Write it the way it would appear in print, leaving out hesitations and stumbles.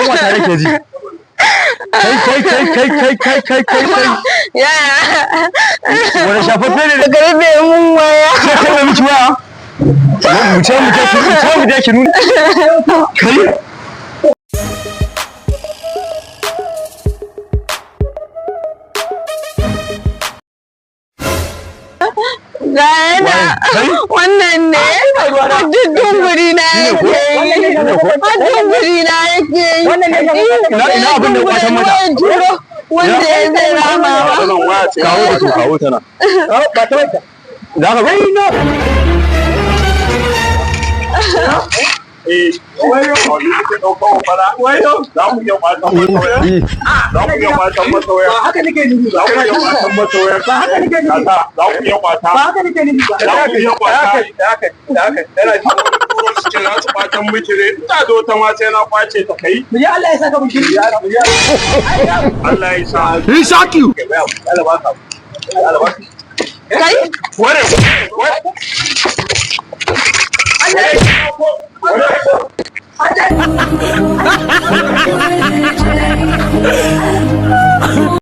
wata nake ji. Kai. Yaya. Wani shafaffe ne da karfe mun waya. Sai kai da miki waya. Mu je ki nuna. Kai. Ga yana wannan ne haddun guri na yake yi haddun guri na yake yi ina abin da kwatan mata wanda ya zai rama ba kawo ta nan ba ta wata za ka bai na wayo ke dauko fara wayo za mu yi matan masoya za mu yi matan masoya ba haka nake nufi za mu yi matan masoya ba haka nake nufi za mu yi mata ba haka nake nufi za mu yi mata da haka dana ji cikin nasu fatan mijire ta zo ta ma sai na kwace ta kai mu ya Allah ya saka mu shiri Allah ya sa he shock you Allah ba ka Allah ba kai ware What?